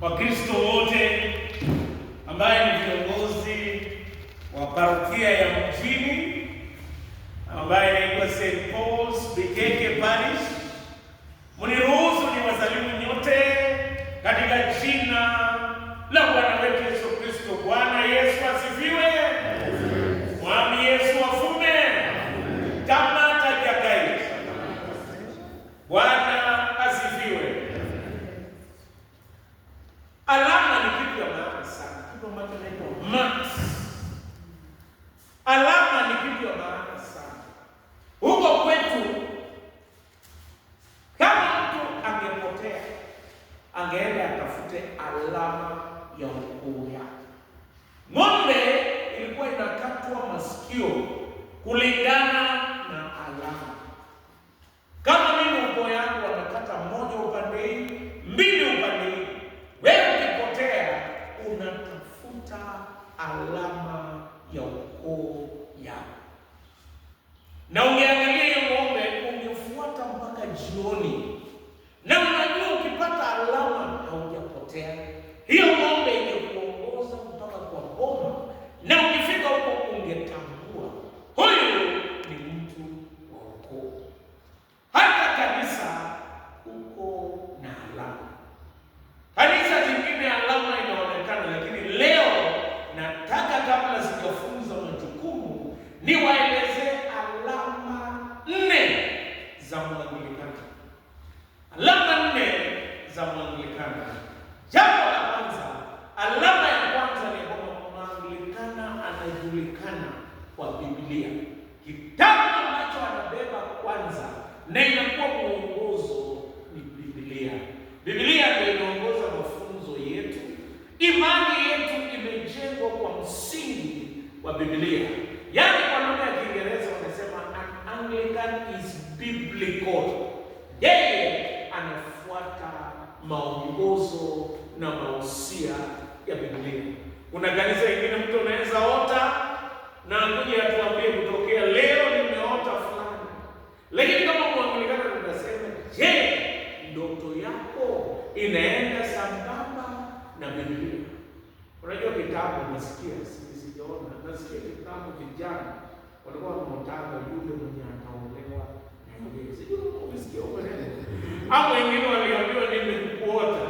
Wakristo wote ambaye ni viongozi wa parokia ya mjini ambaye inaitwa St. Paul's Bikeke Parish, mniruhusu ni wasalimu nyote katika jina la Bwana wetu Yesu Kristo. Bwana Yesu asifiwe. Mwami Yesu afume. Tamata jagai. Bwana asifiwe. Alama ni kitu ya maana sana. Kitu ambacho kinaitwa marks. Alama ni kitu ya maana sana. Huko kwetu kama mtu angepotea, angeenda atafute alama ya ukoo yake. Ng'ombe ilikuwa inakatwa masikio kulingana na alama. Kama mimi ukoo yangu wanakata moja upande hii, mbili upande hii, wewe ukipotea unatafuta alama ya ukoo yako. Na ungeangalia hiyo ng'ombe, ungefuata mpaka jioni. Na unajua ukipata alama haujapotea, hiyo ng'ombe ingekuongoza mpaka kwa boma, na ukifika huko ungetambua huyu ni mtu wa ukoo. Hata kanisa uko na alama. Kanisa zingine alama inaonekana, lakini leo nataka kabla sijafunza majukumu niwaelezee alama 4 za Mwanglikana. Alama 4 za Mwanglikana. Jambo la kwanza, alama ya kwanza ni kwamba Mwanglikana anajulikana kwa Biblia. Kitabu ambacho anabeba kwanza na inakuwa mwongozo ni Biblia. Biblia ndio inaongoza mafunzo yetu. Imani yetu imejengwa kwa msingi wa Biblia. Yaani kwa lugha ya Kiingereza wanasema an Anglican is biblical. Yeye anafuata maongozo na mausia ya Biblia. Kuna kanisa lingine mtu anaweza ota na kuja atuambie kutokea leo nimeota fulani. Lakini kama Mwanglikana tunasema, je, ndoto yako inaenda sambamba na Biblia? Unajua kitabu nasikia, sijaona, nasikia kitabu vijana walikuwa wanaotaka yule mwenye anaolewa na Yesu. Sijui umesikia umeelewa? Hapo wengine waliambiwa nimekuota.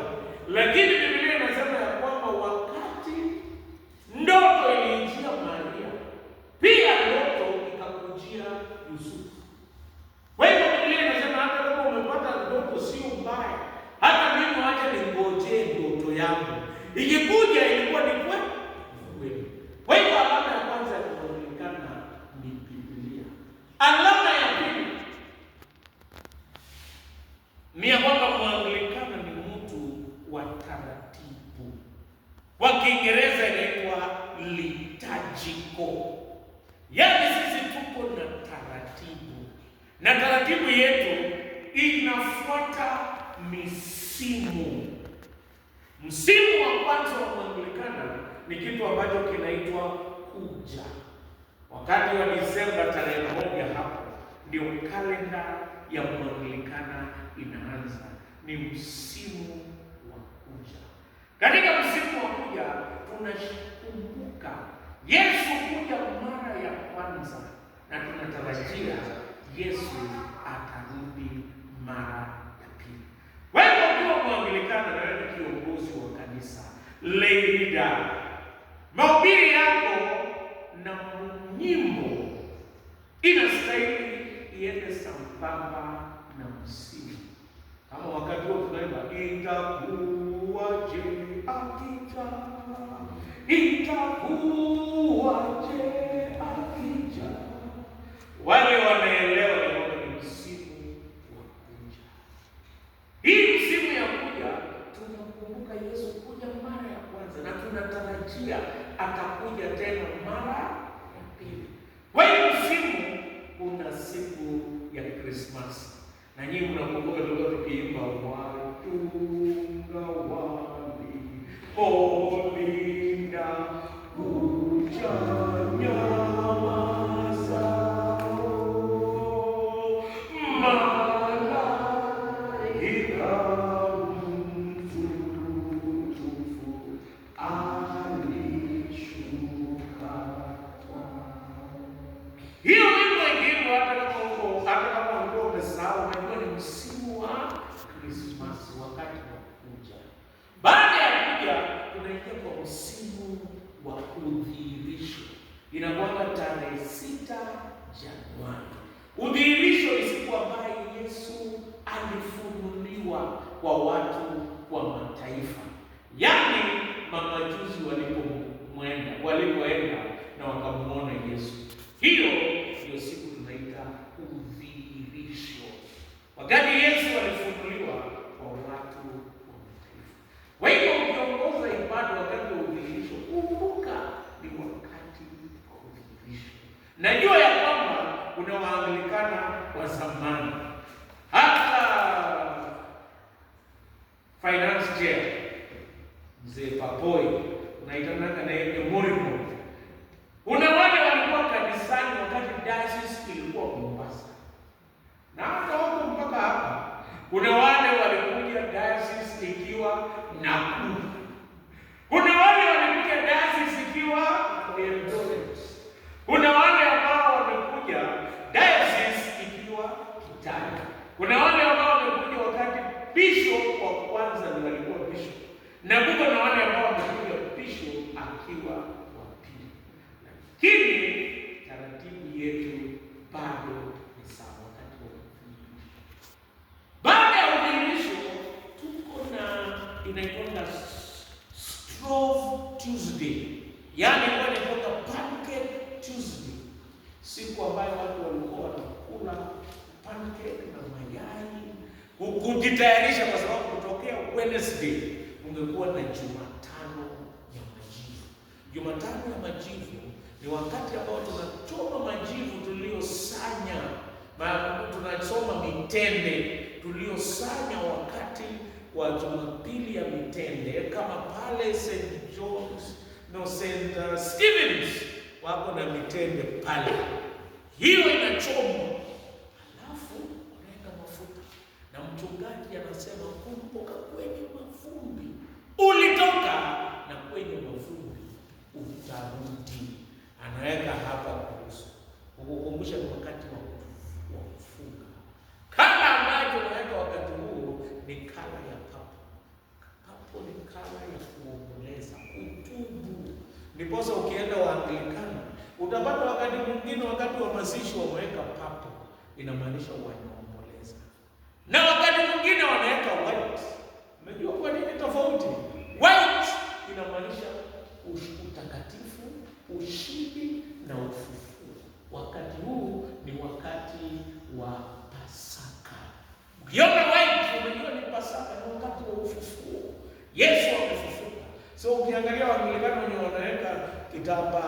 Lakini Biblia inasema ya kwamba wakati ndoto iliingia Maria, pia ndoto ikakujia Yusufu. Kwa hivyo Biblia inasema hata kama umepata ndoto sio mbaya, hata mimi wacha ningojee ndoto yangu. Ikikuja ilikuwa ni kweli. Kwa hivyo alama ya kwanza inaonekana ni Biblia. Alama ya pili ni ya kwamba Mwanglikana ni mtu wa taratibu. Kwa Kiingereza inaitwa liturgical. Yaani sisi tuko na taratibu. Na taratibu yetu inafuata misimu. Msimu wa kwanza wa Mwanglikana ni kitu ambacho kinaitwa kuja. Wakati wa Disemba tarehe 1 hapo ndio kalenda ya Mwanglikana inaanza. Ni msimu wa kuja. Katika msimu wa kuja tunakumbuka Yesu kuja mara ya kwanza na tunatarajia Yesu atarudi mara ya pili. Wewe ukiwa Mwanglikana na wewe kiongozi wa kanisa, leader, mahubiri yako na nyimbo inastahili iende sambamba na msimu. Kama wakati huo tunaimba itakuwaje akija, itakuwaje akija, wale wanaelewa ni kwamba ni msimu wa kuja. Hii msimu ya kuja tunakumbuka Yesu kuja mara ya kwanza na tunatarajia atakuja tena mara ya pili. Kwa hiyo msimu una siku ya Christmas. Na nyinyi mnakumbuka tulikuwa tukiimba watunga wali olinda kuja nyama zao mala tunaingia kwa msimu wa udhihirisho. Inakuwa tarehe 6 Januari. Udhihirisho ni siku ambayo Yesu alifunuliwa kwa watu wa mataifa. Yaani mamajuzi walipoenda na wakamuona Yesu. Hiyo ndio siku tunaita udhihirisho. Wakati Yesu alifunuliwa kwa watu wa mataifa. Kwa hiyo ukiongoza ibada wakati wa udhihirisho, kumbuka ni wakati wa udhihirisho. Najua ya kwamba kuna Waanglikana wa zamani, hata finance chair Mzee Papoi unaitana na Emorimo. Kuna wale walikuwa kanisani wakati diocese ilikuwa Mombasa, na hata huko mpaka hapa kuna wale walikuja diocese ikiwa Nakuru. Kuna wale walikuja diocese ikiwa Eldoret. Kuna wale ambao wamekuja diocese ikiwa Kitale. Kuna wale ambao wamekuja wakati bishop wa kwanza ndio alikuwa bishop. Na kuna wale ambao wamekuja bishop akiwa wa pili. Lakini taratibu yetu bado ni sawa wakati wa udhihirisho. Baada ya udhihirisho tuko na inaitwa Strove Tuesday. Yaani kwa inaitwa Pancake Tuesday. Siku ambayo watu walikuwa wanakula pancake na mayai kujitayarisha, kwa sababu kutokea Wednesday ungekuwa na Jumatano ya Majivu. Jumatano ya Majivu ni wakati ambao tunachoma majivu tuliosanya, tunasoma mitende tuliosanya wakati wa Jumapili ya mitende, kama pale St. John's St. Stephen's wako na mitende pale. Hiyo inachomwa, alafu unaweka mafuta, na mchungaji anasema kumbuka kwenye mavumbi ulitoka na kwenye mavumbi utarudi. Anaweka hapa kuhusu kukukumbusha wakati wa kufunga. Kala ambayo unaweka wakati huo ni kala ya papo. Papo ni kala ya kuomboleza, kutubu. Ndiposa ukienda Waanglikana utapata wakati mwingine, wakati wa mazishi wameweka papo, inamaanisha wanaomboleza. Na wakati mwingine wanaweka white. Unajua kwa nini tofauti? White inamaanisha utakatifu, ushindi na ufufuo. Wakati huu ni wakati wa Pasaka. Ukiona white unajua ni Pasaka, ni wakati wa ufufuo. Yesu amefufuka. So ukiangalia Waanglikana wenye wanaweka kitamba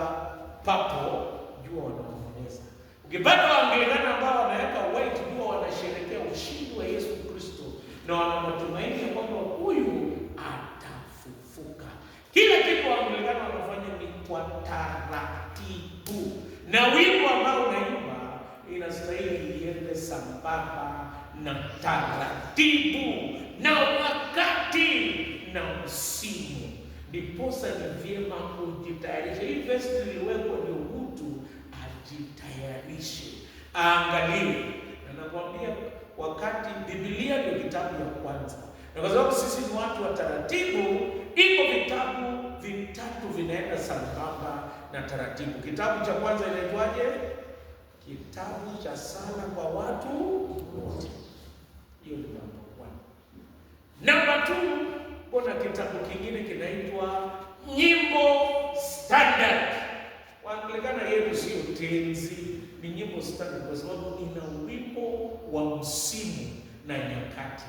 papo, jua wanaomboleza. Ukipata Waanglikana ambao wanaweka white, jua wanasherehekea ushindi wa Yesu Kristo na wana matumaini ya kwamba huyu atafufuka. Kila kitu Waanglikana wanafanya ni kwa taratibu, na wimbo ambao unaimba inastahili iende sambamba na taratibu na wakati na msimu. Ndiposa ni vyema kujitayarisha. Hii vesti iliwekwa ndio mtu ajitayarishe, aangalie. Na nakwambia wakati Biblia ndio kitabu ya kwanza, na kwa sababu sisi ni watu wa taratibu, iko vitabu vitatu vinaenda sambamba na taratibu. Kitabu cha kwanza inaitwaje? Kitabu cha sala kwa watu wote. Hiyo ni namba 1. Namba 2, kuna kitabu kingine kinaitwa Nyimbo Standard. Waanglikana yetu sio tenzi, ni nyimbo standard kwa sababu ina wimbo wa msimu na nyakati.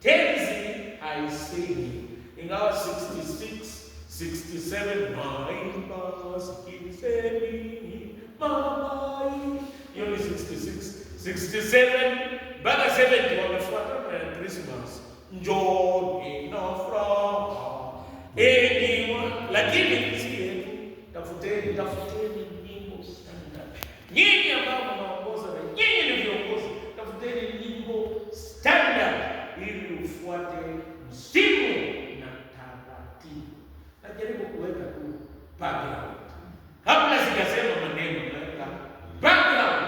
Tenzi haisemi, ingawa 66, 67 maimba sikizeni mamai. Hiyo ni 66, 67 mpaka 70 wamefuatana na Christmas. Njoni na furaha anyone, lakini si yetu. Tafuteni nyimbo standard. Nyinyi ambao mnaongoza na nyinyi ni viongozi, tafuteni nyimbo standard ili ufuate msimu na taratibu. Najaribu kuweka tu background. Kabla sijasema maneno, naweka background.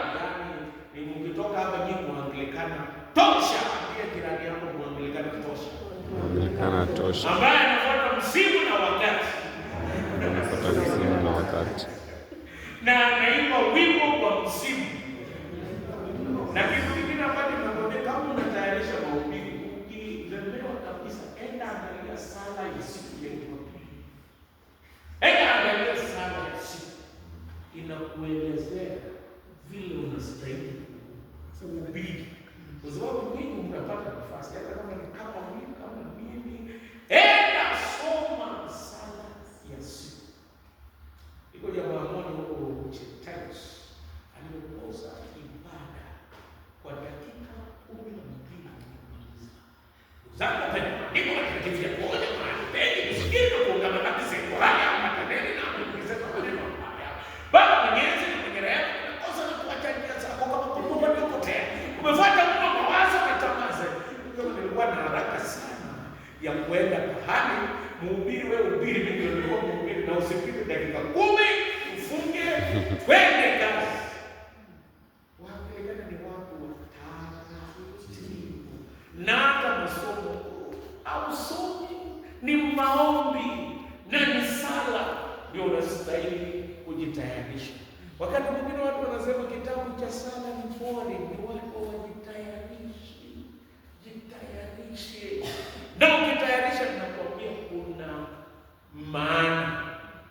Yaani ni mkitoka hapa nyinyi Waanglikana tosha, pia jirani yako Waanglikana tosha. Waanglikana tosha. Ambaye anafuata msimu na wakati. na anaimba wimbo kwa msimu. Na kitu kingine ambacho nakwambia, kama unatayarisha mahubiri, ukilemewa kabisa, enda angalia sala ya siku ya Jumapili. Enda angalia sala ya siku, inakuelezea vile unastahili kuhubiri, kwa sababu mimi mnapata nafasi, hata kama ni kama mimi, enda soma sala ya siku. Iko jamaa mmoja huko Chetaus aliongoza ibada kwa dakika 12 kumaliza. Uzaka niko katika kifia moja mahali pengi kusikia na kuungana na kiseko haya mataneni na kuongezeka maneno haya. Baba Mwenyezi na mwenye rehema, unakosa na kuacha njia zako kama kumbuka uliopotea. Umefuata mno mawazo na tamaa zako. Kama nilikuwa na haraka sana ya kuenda pahali, mhubiri wewe ubiri, mimi nilikuwa mhubiri, na usipite dakika 10 ufunge twende kazi. Wakilegana ni watu watakatifu, na hata masomo au somi ni maombi na ni sala, ndio unastahili kujitayarisha. Wakati mwingine watu wanasema kitabu cha sala ni bora, ni watu wajitayarishe, jitayarishe. Na ukitayarisha, tunakwambia kuna maana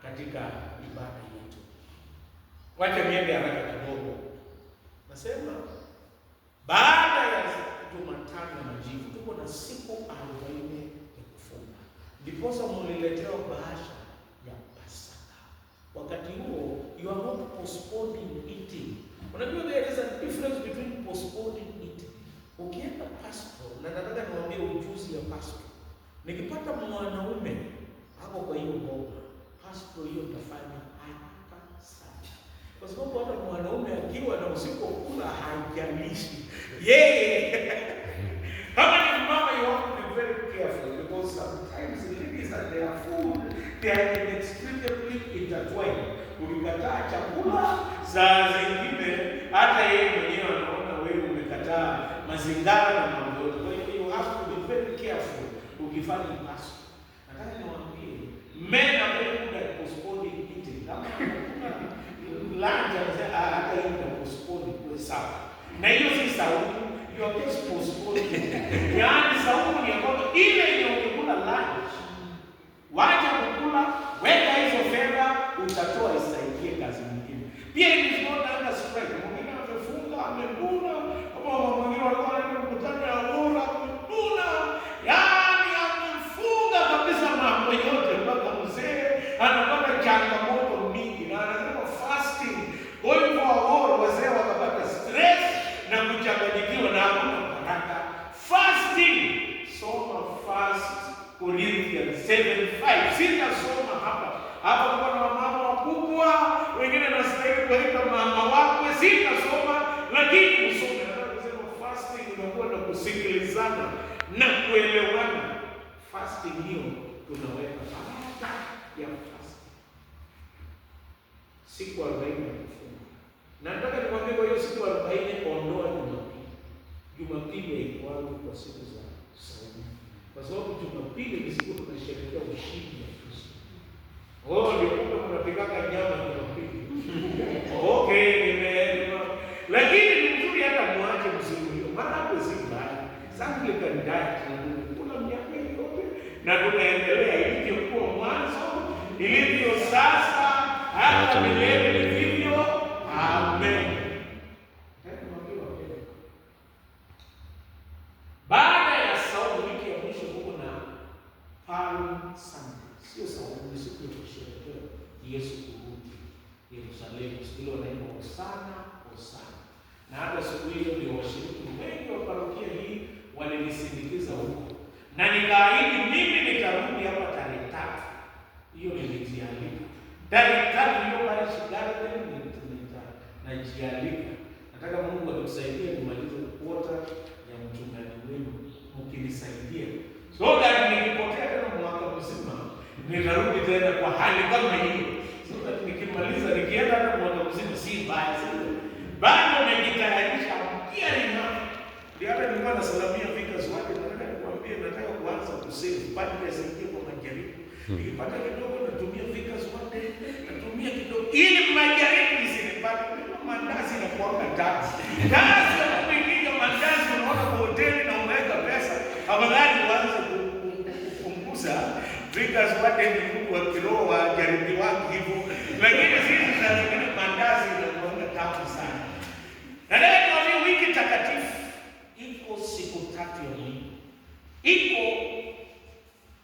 katika ibada yetu. Wacha niende haraka kidogo. Nasema baada ya Jumatano ya Majivu tuko na siku 40 ya kufunga. Ndiposa mliletewa bahasha ya Pasaka. Wakati huo you are not postponing eating. Unajua there is a difference between postponing eating. Ukienda pastor, na nataka niwaambie ujuzi ya pastor. Nikipata mwanaume hapo kwa hiyo ngoma, pastor hiyo tafanya haraka sana. Kwa sababu hata mwanaume akiwa na usipokula haijalishi. Kama ni mama, you have to be very careful, because sometimes ladies and their food, they are inextricably intertwined. Ulikataa chakula, saa zingine hata yeye mwenyewe anaona wewe umekataa mazingara na mambo yote. Kwa hiyo you have to be very careful ukifanya pastor. Nataka niwaambie, men are very good at postponing eating. Kama lunch hata hiyo ndio postpone kwa sawa. Na hiyo si saumu, you are just postponing. Yaani saumu ni kwamba ile unakula lunch, wacha kukula, weka hizo fedha, utatoa isaidie kazi nyingine. Pia it is not under strike. Mwingine amefunga, amekula, kama mwingine alikuwa anaenda mkutano ya bora, amekula. Yaani amefunga kabisa mambo yote mpaka mzee anapata changamoto mingi, na anasema fasting, going for a war, wazee wakapata stress na kuchanganyikiwa na hakuna baraka. Fasting, soma First Corinthians 7:5. Sitasoma hapa kwa na mama wakubwa, wengine wanastahili kuita mama wakwe, sitasoma, lakini usome. Nataka kusema fasting inakuwa na kusikilizana na kuelewana. Fasting hiyo tunaweka baada ya fasting siku 40 ya kufunga. Na nataka nikwambie, kwa hiyo siku 40 ondoa Jumapili. Jumapili haikuangu kwa siku za saumu, kwa sababu Jumapili ni siku tunasherehekea ushindi wa Kristo. Ndio tunapikaka nyama Jumapili. Okay, lakini ni mzuri hata muache msimu hiyo, maana hapo si mbaya. Sasa ile kandidat kuna miaka yote na tunaendelea ilivyokuwa mwanzo, ilivyo sasa, hata milele ilivyo. Amen. Baada ya saumu, wiki ya mwisho huko na Palm Sunday. Sio saumu, ni siku ya kusherehekea Yesu kurudi Yerusalemu. Siku ile wanaimba Hosana, Hosana. Na hata siku hiyo ndio washiriki wengi wa parokia hii walinisindikiza huko. Na nikaahidi mimi nitarudi hapa tarehe 3. Hiyo nilijialika. Tarehe 3 hiyo pale Shigara najialika. Nataka Mungu atusaidie kumaliza kuota ya mchungaji wenu, mkinisaidia. So that nikipotea tena mwaka mzima, nitarudi tena kwa hali kama hiyo. So that nikimaliza, nikienda hata mwaka mzima si mbaya sana. Bado nimejitayarisha pia nina. Ndio hata nilikuwa nasalamia Vikas wake, nataka nikwambie, nataka kuanza kusave bado nisaidie kwa majaribu. Nikipata kidogo natumia Vickers one day, natumia kidogo ili majaribu isinipate. Mandazi na kuanga tax. Kazi ya kupikia mandazi unaona kwa hoteli na umeweka pesa. Afadhali uanze kupunguza Vickers one day ni Mungu wa kiroho wa jaribu wako hivyo. Lakini sisi tunazungumza mandazi na kuanga tax sana. Na leo ni wiki takatifu. Iko siku 3 ya mwezi. Iko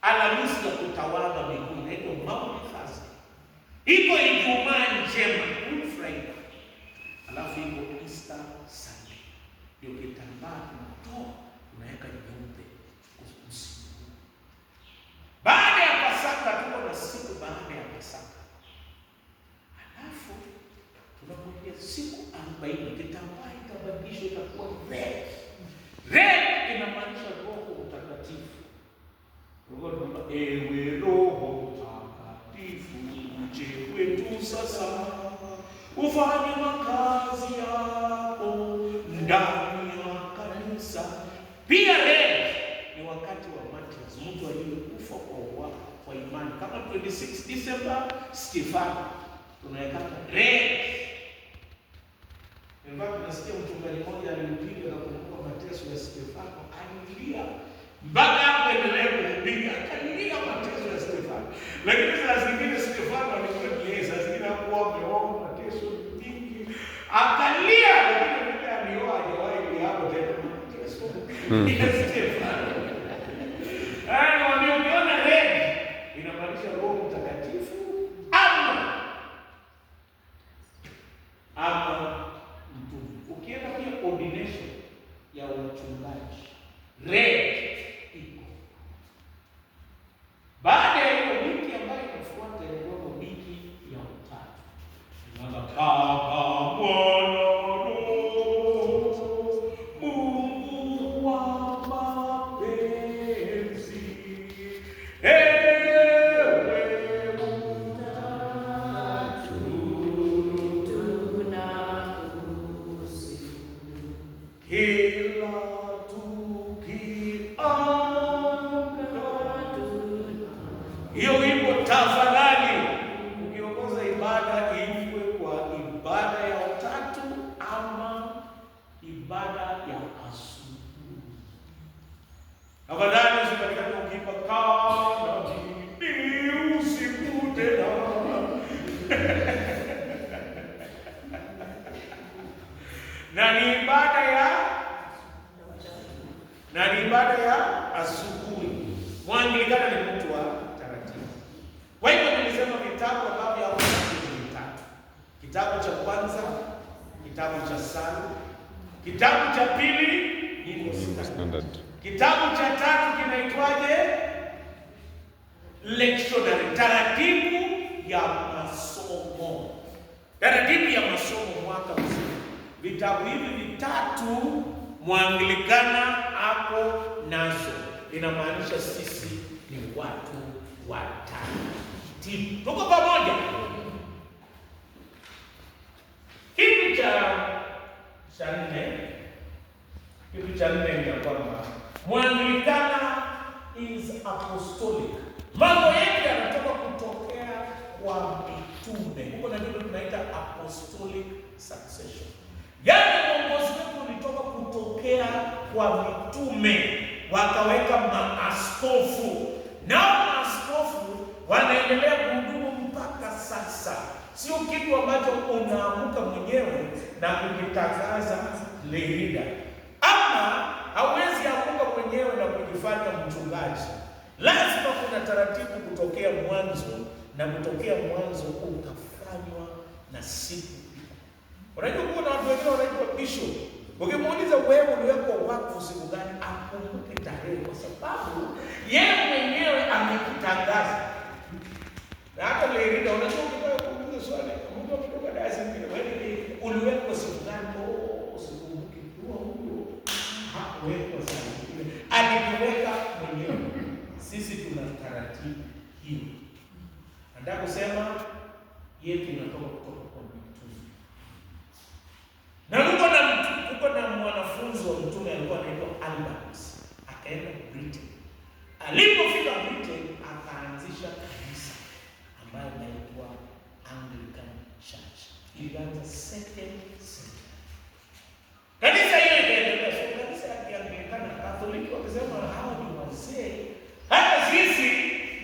Alhamisi ya kutawadha miguu inaitwa Maundy Thursday. Iko Ijumaa njema, Good Friday. Alafu iko Easter Sunday. Ndio kitambaa tunatoa tunaweka nyeupe usiku. Baada ya Pasaka tuko na siku baada ya Pasaka. Alafu tunapokuja siku 40 kitambaa itabadilishwa itakuwa red. Red inamaanisha Roho Mtakatifu. Ewe Roho Mtakatifu, uje kwetu sasa, ufanye makazi yako ndani ya kanisa. Pia red ni wakati wa martyrs, mtu aliyekufa kwa imani. Kama 26 December Stefano, tunaweka red. Ndio tunasikia mchungaji mmoja alipiga na kumbuka mateso ya Stefano, alilia mpaka hapo endelea kuhubiri, akanilia mateso ya Stefano. Lakini saa zingine Stefano alikuwa ni Yesu, saa zingine hakuwa ameona mateso mingi, akalia, lakini vile alioa hajawahi kuyapo tena mateso ya Stefano. Wameona red inamaanisha Roho Mtakatifu ama mtume. Ukienda pia ordination ya wachungaji, red iko. Baada ya hiyo wiki ambayo inafuata ndio wiki ya 3. Tunataka Bwana Mungu wa mapenzi. Hiyo wimbo tafadhali ukiongoza ibada iwe kwa ibada ya Utatu ama ibada ya asubuhi. Tafadhali usipatikane ukipa kana ni usiku tena. Na ni ibada ya asubuhi. Mwanglikana ni mtu wa taratibu. Kwa hivyo nilisema vitabu ambavyo hapo ni vitatu. Kitabu cha kwanza, kitabu cha Salu, kitabu cha pili ni standard. Kitabu cha tatu kinaitwaje? Lectionary, taratibu ya masomo. Taratibu ya masomo mwaka mzima. Vitabu hivi vitatu Mwanglikana hapo nazo. Inamaanisha sisi ni watu watakatifu. Tuko pamoja? Kitu cha nne ni kwamba Mwanglikana is apostolic. Mambo yetu yanatoka kutokea kwa mitume. Huko na ndio tunaita apostolic succession. Yaani uongozi wetu ulitoka kutokea kwa mitume, wakaweka maaskofu. Nao maaskofu wanaendelea kuhudumu mpaka sasa. Sio kitu ambacho unaamka mwenyewe na kujitangaza leader. Ama hauwezi amka mwenyewe na kujifanya mchungaji. Lazima kuna taratibu kutokea mwanzo, na kutokea mwanzo ukafanywa na siku. Unajua kuna watu wengine wanaitwa bishop. Ukimuuliza wewe uliwekwa wakfu siku gani, akumbuke tarehe, kwa sababu yeye mwenyewe amekitangaza. Na hata leader unajua ukitaka kuuliza swali, Mungu ametoka darasa nyingine, wewe uliwekwa siku gani? Sikumbuki. Huyo hakuwekwa sana. Aliweka mwenyewe. Sisi tuna taratibu hiyo. Nataka kusema yetu inatoka kutoka kwa mtume. Na kuko na mwanafunzi wa mtume alikuwa anaitwa Albert. Akaenda Britain. Alipofika Britain akaanza akaanzisha kanisa ambayo inaitwa Anglican Church. Ilianza second century. Kanisa hiyo ikaendelea. So kanisa ya Kianglikana Katoliki wakisema hao ni wazee, hata sisi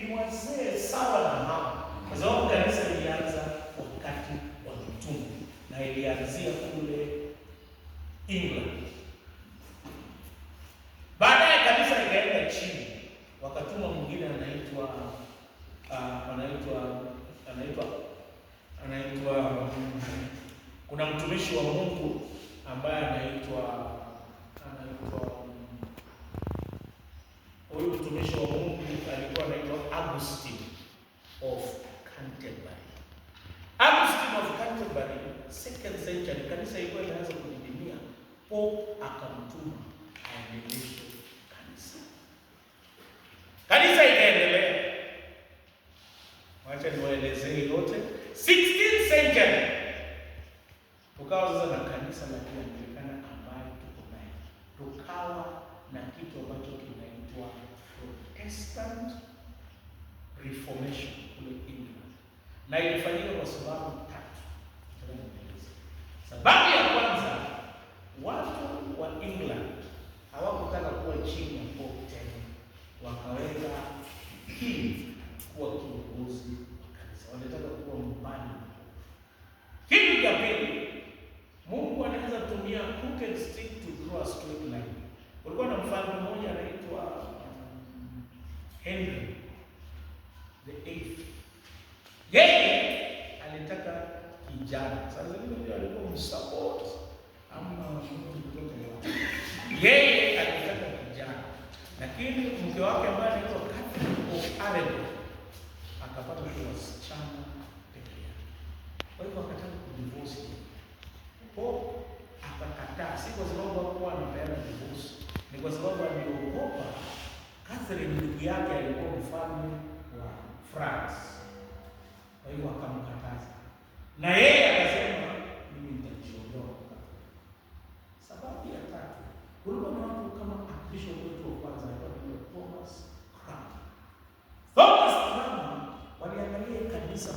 ni wazee sawa na hao, kwa sababu kanisa ilianza wakati wa mitume na ilianzia kule England. Baadaye kanisa ikaenda chini, wakatuma mwingine anaitwa kuna mtumishi wa Mungu ambaye anaitwa huyu mtumishi wa Mungu alikuwa anaitwa Augustine of Canterbury. Augustine of Canterbury, second century, kanisa ilikuwa inaanza kudidimia. Pope akamtuma aendeleshe kanisa. Kanisa ikaendelea. Wacha niwaelezee yote. 16th century tukawa sasa na kanisa la Kianglikana ambayo tuko nayo. Tukawa na kitu ambacho kinaitwa Protestant Reformation kule England. Na ilifanyika kwa sababu tatu. Sababu ya kwanza, watu wa England hawakutaka kuwa chini ya Pope tena. Wakaweka king kuwa kiongozi wa kanisa. Wanataka kuwa mbali. Kitu cha pili, Mungu anaweza kutumia crooked stick to draw a straight line. Kulikuwa na mfalme mmoja anaitwa Henry the Eighth. Yeye alitaka kijana. Sasa ndio alikuwa msupport ama yeye alitaka kijana. Lakini mke wake ambaye anaitwa Catherine of Aragon akapata wasichana pekee yake. Kwa hivyo akataka kudivorce. Pope akakataa, si kwa sababu hakuwa anapeana divorce, ni kwa sababu aliogopa Catherine ndugu yake alikuwa mfalme wa France. Kwa hivyo akamkataza. Na yeye akasema mimi nitajiondoa. Sababu ya tatu, kulikuwa na watu kama Archbishop wetu wa kwanza alikuwa Thomas Cranmer. Thomas Cranmer waliangalia kanisa,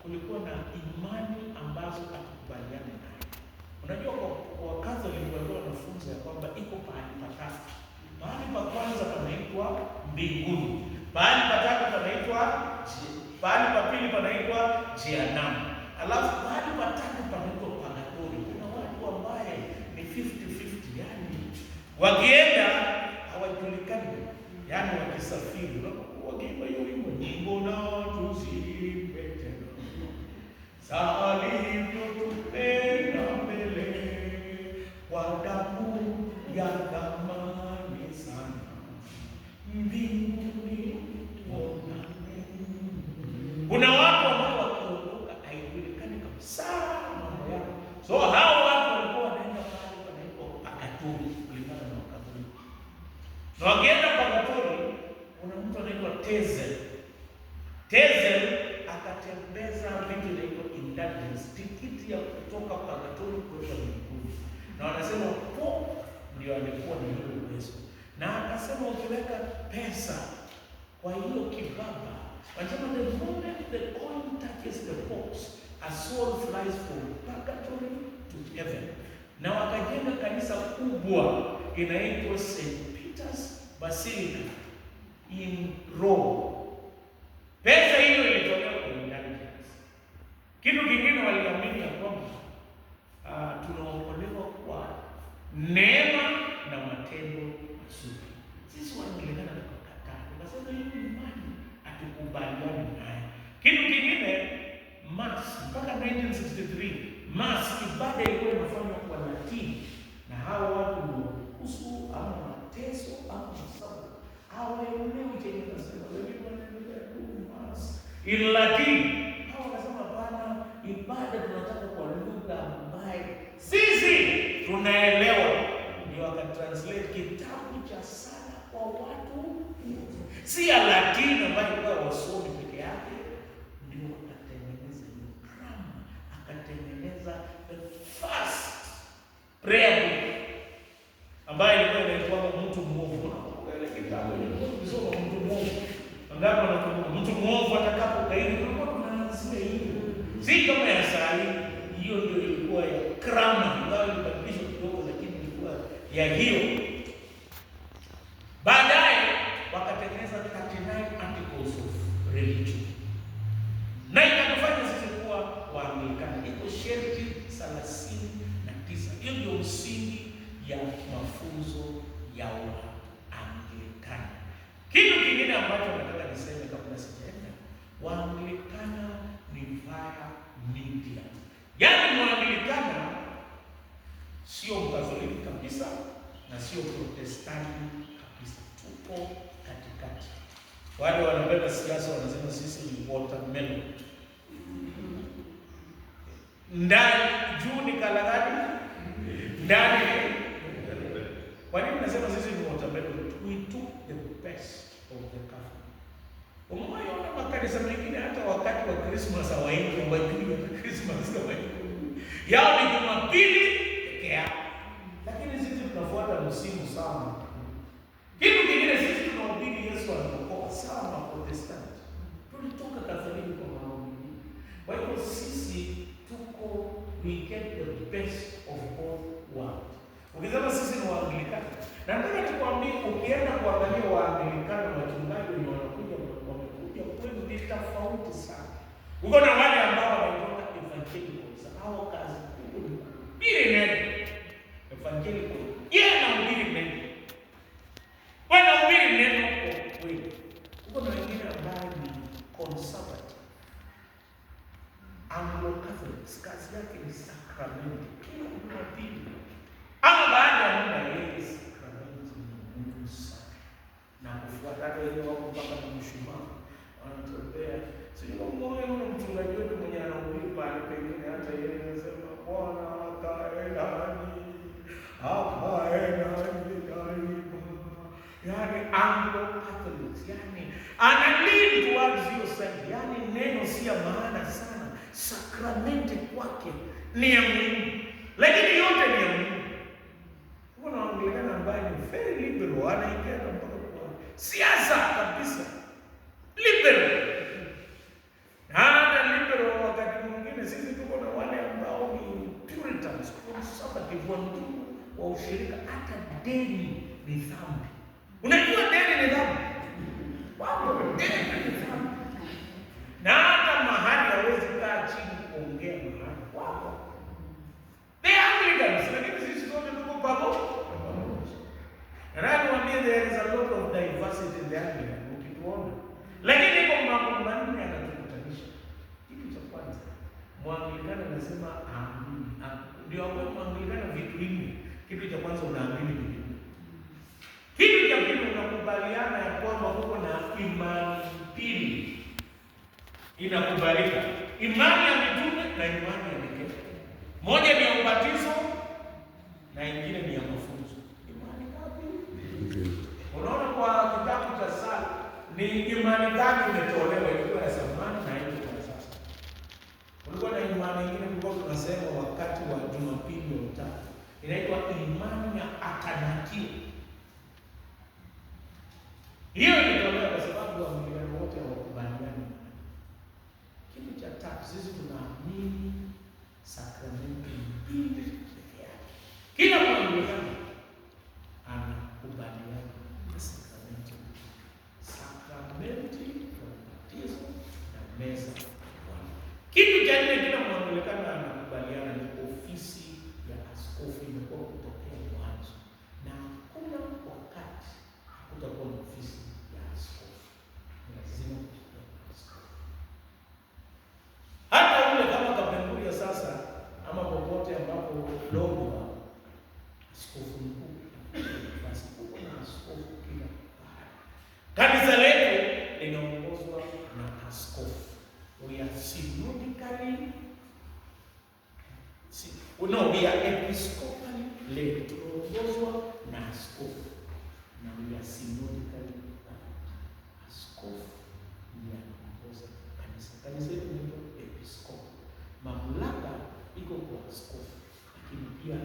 kulikuwa na imani ambazo hatukubaliana nayo. Unajua kwa Catholic walikuwa wanafunza ya kwamba iko pahali patatu. Pahali pa kwanza panaitwa mbinguni. Pahali pa tatu panaitwa pahali pa pili panaitwa jehanamu. Alafu pahali pa tatu panaitwa purgatory. Kuna watu ambaye ni 50-50, yani wakienda hawajulikani, yani wakisafiri wakiimba hiyo nyimbo na tuzimbe tena. Alivyotupenda mbele kwa damu ya thamani sana, mbinguni tuonane. Kuna watu ambao wakiondoka haijulikani kabisa mambo yao. So hao watu walikuwa wanaenda pale wanaitwa purgatory kulingana na Wakatoliki. Na wakienda purgatory, kuna mtu anaitwa Tezel. Tezel akatembeza vitu inaitwa indulgence, tikiti ya kutoka purgatory kwenda mbinguni. Na wanasema Pope ndio alikuwa na hiyo uwezo. Na akasema ukiweka pesa kwa hiyo kibaba, wanasema the moment the coin touches the box, a soul flies from purgatory to heaven. Na wakajenga kanisa kubwa inaitwa St. Peter's Basilica in Rome. Pesa hiyo ilitolewa kwa indulgence. Kitu kingine waliamini ya kwamba tunaokolewa kwa neema na matendo mazuri. Sisi wanaonekana na kukataa. Tunasema hiyo imani hatukubaliani nayo. Kitu kingine, mass mpaka 1963 mass ibada ilikuwa inafanywa kwa Latini, na hao watu ndio kuhusu ama mateso ama masabu hawaelewi chenye nasema mass in Latin. Hao wanasema bana, ibada tunataka kwa lugha ambayo sisi tunaelewa. Ndio wakatranslate kitabu cha sala kwa watu, si ya Latin ambayo kwa wasomi peke yake. Ndio wakatengeneza hiyo grammar, akatengeneza the first prayer book ambayo ilikuwa inaitwa mtu mwovu. Ile kitabu ilikuwa kusoma mtu mwovu. Angapo anakumbuka mtu mwovu atakapokaidi, tulikuwa tunaanzia hiyo. Si kama ya saa hii, hiyo ndio ilikuwa ya krama, ingawa ilibadilishwa kidogo, lakini ilikuwa ya hiyo. Baadaye wakatengeneza 39 articles of religion. Na ikatufanya sisi kuwa Waanglikana. Iko sharti 39. Hiyo ndio msingi ya mafunzo ya Waanglikana. Kitu kingine ambacho nataka niseme kabla sijaenda, Waanglikana ni via media. Yaani Waanglikana sio Mkatoliki kabisa na sio Protestanti kabisa. Tupo katikati. Wale wanapenda siasa wanasema sisi ni watermelon. Ndani juu ni kalagadi, ndani. Kwa nini nasema sisi ni watermelon? We took the best of the Catholic. Umeona makanisa mengine hata wakati wa Christmas hawaimbi wajui ya Christmas kama hiyo. Yao ni Jumapili pekee yao. Lakini sisi tunafuata msimu sana. Kitu kingine sisi tunahubiri Yesu anaokoa sawa na Protestanti. Tulitoka Katoliki kwa maombi. Kwa hiyo sisi tuko, we get the best of both worlds. Ukisema sisi ni Waanglikana, nataka nikwambie ukienda kuangalia Waanglikana wachungaji wenye wamekuja kwenu ni tofauti sana. Uko na wale ambao wanaitoka evangelicals, hao kazi kubwa ni kuhubiri neno. Evangelical, yeye anahubiri neno. Wanahubiri neno kwa kweli. Uko na wengine ambao ni conservative. Anglo-Catholics, kazi yake ni sakramenti. Kila Jumapili ama baada ya muda yeye sakramenti ni muhimu sana. Na kufuatana ile wako mpaka na mshumaa. Wanatembea. Sio mmoja na mchungaji wetu mwenye anahubiri pale pengine hata yeye anasema Bwana akae ndani. Akae ndani. Yani Anglo-Catholics, yani analinda towards hiyo side. Yani neno si ya maana sana. Sakramenti kwake ni ya muhimu. Lakini yote ni ya muhimu. Kuna Waanglikana ambaye ni very liberal, anaingia mpaka kwa siasa kabisa. Liberal. Na hata liberal wakati mwingine sisi tuko na wale ambao ni Puritans, conservative, wa ushirika. Hata deni ni dhambi. Unajua deni ni dhambi? Wapo deni ni dhambi. Na hata mahali hawezi kaa chini kuongea mahali. Wapo. They are Anglicans, lakini sisi sote tuko pamoja. And I want to there is a lot of diversity in the Anglican, ukituona. Lakini kwa mambo manne yanatukutanisha. Kitu cha kwanza, Mwanglikana anasema aamini. Ndio hapo Mwanglikana vitu vingi. Kitu cha kwanza unaamini Biblia. Kitu cha pili unakubaliana ya kwamba uko na imani mbili. Inakubalika. Imani ya mitume na imani ya mitume. Moja ni ya ubatizo na ingine ni ya mafunzo. Imani ngapi? Unaona kwa kitabu cha Sala ni imani gani imetolewa, ilikuwa ya zamani na ilikuwa ya sasa. Kulikuwa na imani nyingine tulikuwa tunasema wakati wa Jumapili ya Utatu. Inaitwa imani ya atanakio. Hiyo ilitolewa kwa sababu Waanglikana wote hawakubaliani. Kitu cha tatu, sisi tunaamini sakramenti mbili pekee yake. Kila Mwanglikana anakubaliana na sakramenti. Sakramenti ya ubatizo na meza ya Bwana. Kitu cha nne kila Mwanglikana anakubaliana ni ofisi ya askofu imekuwa kutokea mwanzo. Na hakuna wakati hakutakuwa na ofisi ya askofu. Lazima kutokea askofu. Hata ule kama Kapenguria sasa ama popote ambapo logo askofu mkuu basi kuko na askofu kila pahali. Kanisa letu linaongozwa na askofu. We are synodically we are episcopally led. Tunaongozwa na askofu na we are synodically askofu ndiye anaongoza kanisa. Kanisa letu ni episcopo. Mamlaka iko kwa askofu, lakini pia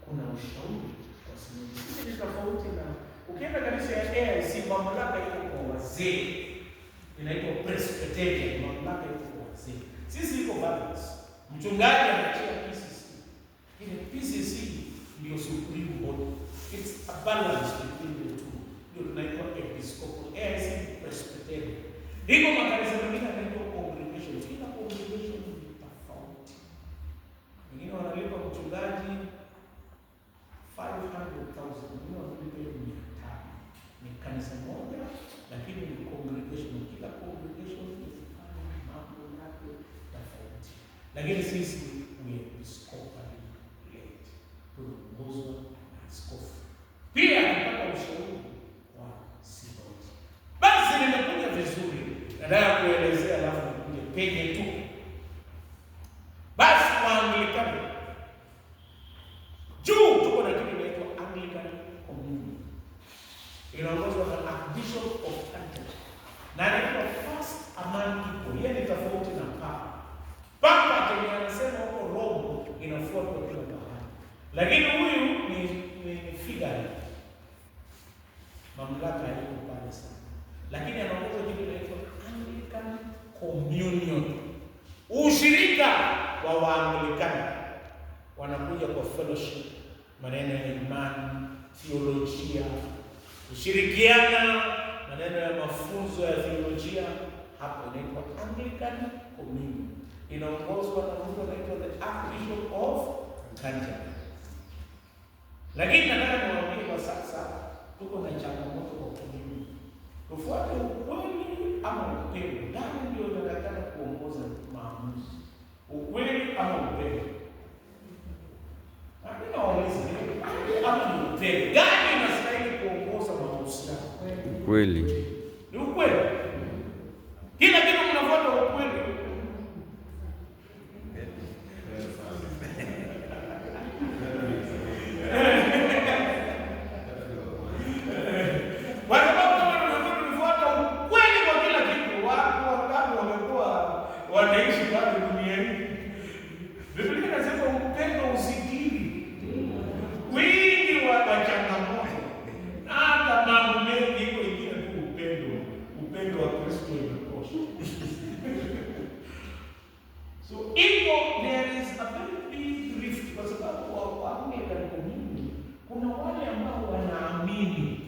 kuna ushauri kwa sinodi. Sisi ni tofauti na ukienda kanisa ya AIC, mamlaka iko kwa wazee. inaitwa Presbyterian, mamlaka iko kwa wazee. Sisi iko balance. Mchungaji anachia PCC. Lakini PCC ndio supreme body. It's a balance between the two. Ndio tunaitwa Episcopal, AIC Presbyterian. Hiko makanisa mengine yanaitwa congregation. Kila congregation ni tofauti. Wengine wanalipa mchungaji 500,000, wengine wanalipa 500,000. Ni kanisa moja lakini ni congregation. Kila congregation inafanya mambo yake tofauti. Lakini sisi ni episcopal led. Tunaongozwa na askofu. Pia tunapata ushauri wa sinodi. Basi nimekuja vizuri. Nataka kuelezea alafu nikuje penye tu. Basi Waanglikana. Juu tuko na kitu kinaitwa Anglican Communion. Inaongozwa na Archbishop of Canterbury. Na anaitwa first among people. Yeye ni tofauti na Papa. Papa kwenye anasema huko Rome inafuatwa kila mahali. Lakini huyu ni figure. Mamlaka yake pale sana. Lakini anaongoza kitu kinaitwa Anglican Communion. Ushirika wa Waanglikana wanakuja kwa fellowship, maneno ya imani, theolojia, kushirikiana, maneno ya mafunzo ya theolojia. Hapo inaitwa Anglican Communion. Inaongozwa na mtu anaitwa the Archbishop of Canterbury. Lakini nataka niwaambie kwa sasa tuko na changamoto kwa communion. Tufuate ukweli ama upendo? Gani ndio inataka kuongoza maamuzi? Ukweli ama upendo? Hakuna waulizi ama ni upendo. Gani inastahili kuongoza mahusiano? Ukweli. Ni ukweli. Kila kitu mnafuata ukweli. Wanaishi bado duniani. Biblia inasema upendo usikiri wingi wa changamoto na hata mambo mengi iko ingine tu upendo wa Kristo inatosha. So there is a very big rift kwa sababu wa Anglican Communion kuna wale ambao wanaamini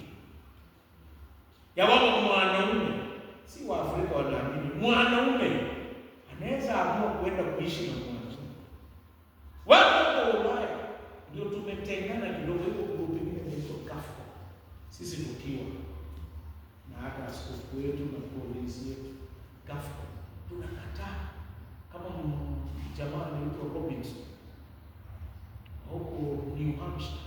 ya wao mwanaume, si wa Afrika wanaamini mwanaume anaweza amua kwenda kuishi na mwanamke. Watu wa Ulaya ndio tumetengana kidogo, hiyo grupu nyingine inaitwa Kafka. Sisi tukiwa na hata askofu wetu na polisi yetu Kafka tunakataa. Kama jamaa anaitwa Robinson huko New Hampshire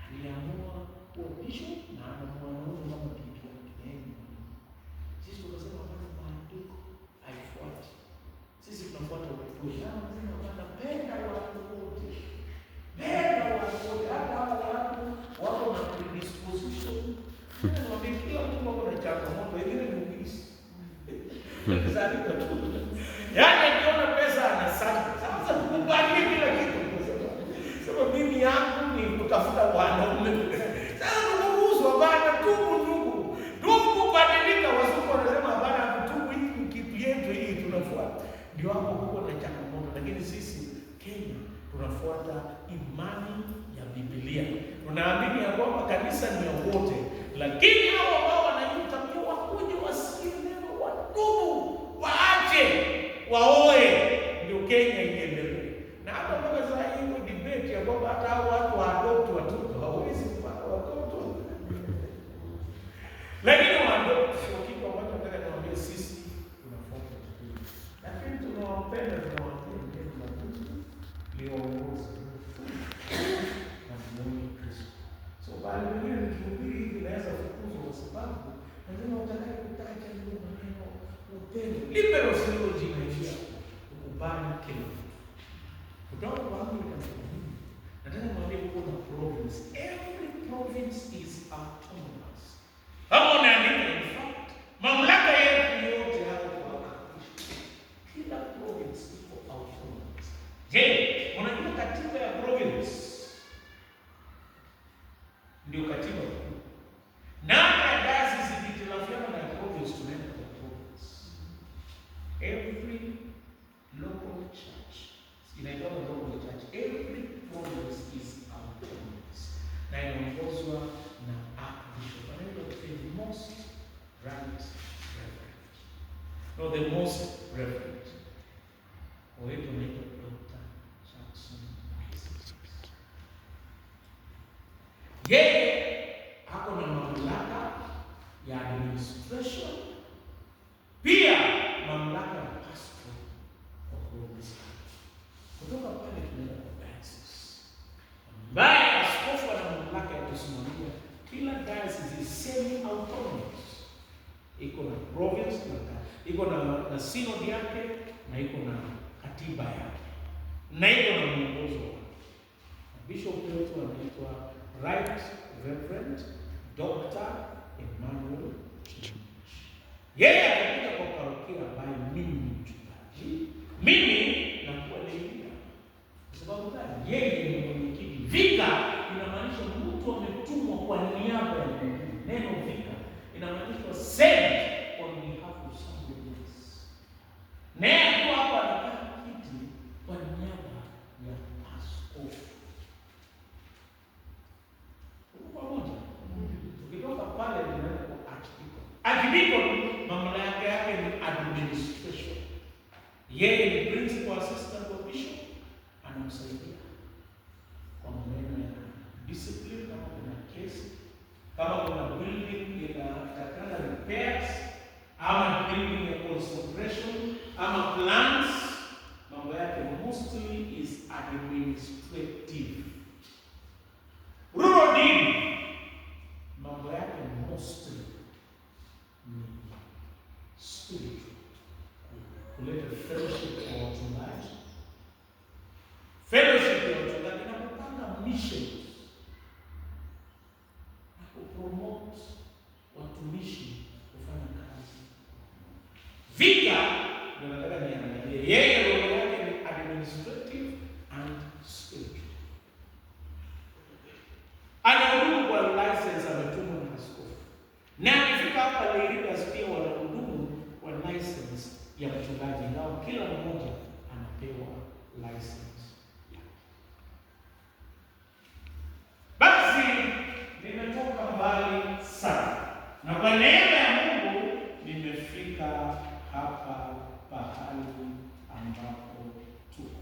aliamua kuwa bishop na ana mwanaume kama bibi yake. Sisi tunasema hapana, maandiko haifuati. Sisi tunafuata ukweli. Lazima wanapenda watu wote. Penda watu wote. Hata hao watu wako na predisposition. Kila mtu wako na changamoto. Wengine ni ubisi. Zalika tu. Yaani akiona pesa anasanya. Sasa tukubali kila kitu. Sema mimi yangu ni kutafuta wanaume. Sasa tukuruhusu bana tubu ndugu. Ndugu badilika, wazungu wanasema bana tubu hiki kitu yetu hii tunafuata. Ndio hapo huko na changamoto, lakini sisi Kenya tunafuata imani ya Biblia. Tunaamini ya kwamba kanisa ni ya wote, lakini hao ambao wanaita pia wakuje wasikie neno, watubu, waache, waoe, ndio Kenya iendelee. Na hata mpaka sasa hiyo debate ya kwamba hata hao watu waadopt watoto hawezi kupata watoto. Lakini waadopt sio kitu ambacho nataka niwaambie sisi tunafuata. Lakini tunawapenda, tunawapenda neno la Mungu liongoze na muone Kristo. So bali wengine nikihubiri hivi naweza kukuzwa kwa sababu lazima utakaye kutaja hiyo maneno upendo. Liberal theology inaishia kukubali kila kitu. Kutoka kwa Anglican Communion, nataka niwaambie kuna province. Every province is autonomous. Hapo unaandika in fact mamlaka yetu yote hapo kwa kila province iko autonomous. Je, unajua katiba ya province ndio katiba kuu. Na diocese zikitilafiana na province tunaenda kwa province. most right reverend. No, the most reverend. Wetu anaitwa Dr. Jackson Isaacs. Yeye ako na mamlaka ya administration, pia mamlaka ya pastor kwa kuongoza. Kutoka pale tunaenda kwa diocese, ambaye askofu ana mamlaka ya kusimamia kila diocese semi autonomous. Iko na province, iko na synod yake, na iko na katiba yake, na iko na mwongozo wake. Bishop wetu anaitwa Right Reverend Dr. Emmanuel Church. Yeye atakuja kwa parokia ambayo mimi ni mchungaji, mimi nakuwa leader. Kwa sababu gani? Yeye ni mwenyekiti. Vika inamaanisha mtu ametumwa kwa niaba ya mwingine. Neno vika inamaanisha sent on behalf of somebody else. Naye kwa hapa anakaa kiti kwa niaba ya askofu. Pamoja. Ukitoka pale tunaenda kwa archdeacon. Archdeacon mamlaka yake ni administration. Yeye ni principal assistant of bishop, anamsaidia kwa maneno ya discipline, kama kuna kesi, kama kuna building inatakana repairs, ama building ya concentration, ama plans, mambo yake mostly is administrative. Rural deed, mambo yake mostly ni spiritual. Kuleta fellowship kwa wachungaji, fellowship ya wachungaji na kupanga missions na kupromote watumishi kufanya kazi. Vika ndio nataka niangalie, yeye role yake ni administrative and spiritual. Anahudumu kwa license ametumwa na askofu. Na akifika hapa leaders pia wanahudumu kwa license ya mchungaji, ingawa kila mmoja anapewa license yake. Basi nimetoka mbali sana, na kwa neema ya Mungu nimefika hapa pahali ambapo tuko.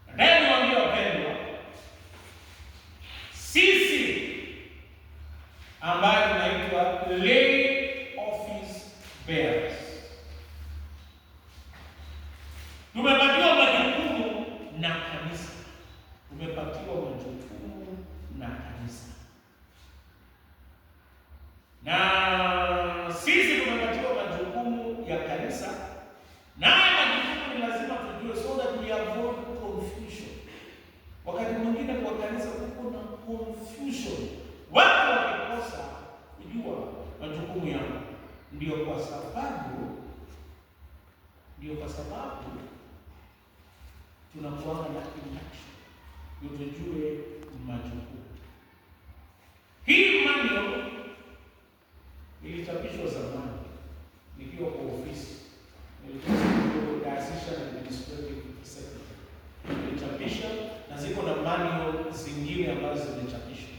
Baadaye niwaambie wapendwa, sisi ambayo tunaitwa lay office bearers tumepatiwa majukumu na kanisa. Tumepatiwa majukumu na kanisa, na sisi tumepatiwa majukumu ya kanisa, na haya majukumu ni lazima tujue, so that we avoid confusion. Wakati mwingine kwa kanisa kuko na confusion, watu wakikosa kujua majukumu yao. Ndio kwa sababu tunakuwa na induction, tujue majukumu. Hii manual ilichapishwa zamani nikiwa kwa ofisi, nilikuwa Assistant Administrative Secretary. Ilichapisha na ziko na manual zingine ambazo zilichapishwa,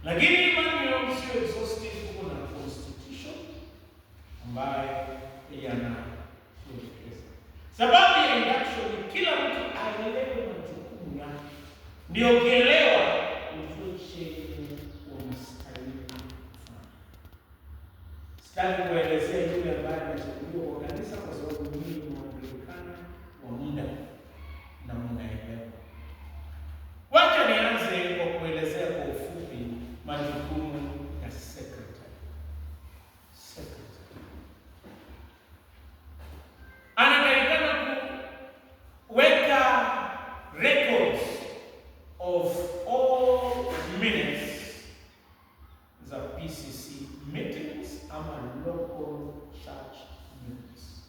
lakini manual sio exhaustive. Kuna na constitution ambayo yanaelekeza. Sababu ya induction ni kila mtu aelewe majukumu yake, ndio ukielewa ujue chenye unastahili kufanya. Sitaki kuelezea yule ambaye anachukuliwa kwa kanisa, kwa sababu mimi naonekana wa muda na mnaelewa. Wacha nianze kwa kuelezea kwa ufupi majukumu ya secretary. Anatakikana kuweka records of all minutes za PCC meetings ama local church meetings,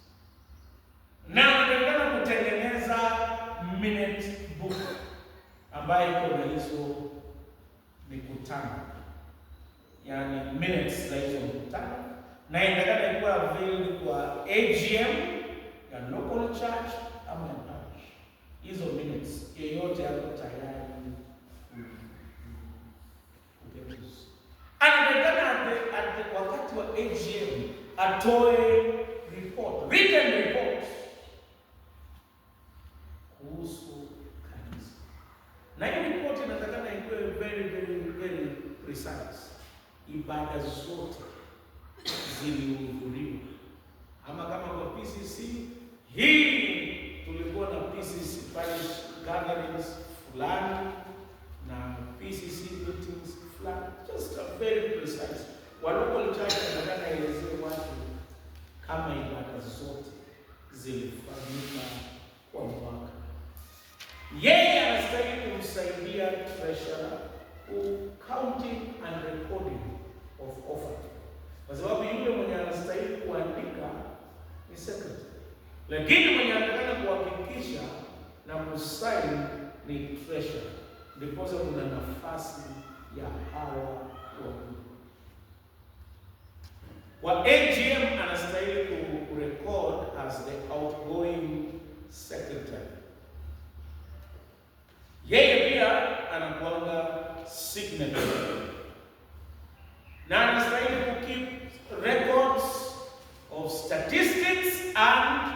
na anatakikana kutengeneza minute book ambayo iko na hizo mikutano, yani minutes za hizo mikutano, na inatakikana ikuwa available kwa AGM ya local church ama ya parish. Hizo minutes yeyote hapo tayari kuperuzi. Anatakikana at the wakati wa AGM atoe report, written report kuhusu kanisa. Na hii report inatakana ikuwe very precise. Ibada zote zilihudhuriwa. Ama kama kwa PCC, hii tulikuwa na PCC parish gatherings fulani na PCC meetings fulani. Just a very precise. Local church nataka ielezee watu kama ibada zote zilifanyika kwa mwaka. Yeye anastahili kumsaidia treasurer counting and recording of offering, kwa sababu yule mwenye anastahili kuandika ni secretary, lakini mwenye anataka kuhakikisha na kusign ni treasurer. Ndipo kuna nafasi ya hawa wa AGM anastahili kurecord as the outgoing secretary. Yeye pia anakuanga signatory na anastahili keep records of statistics and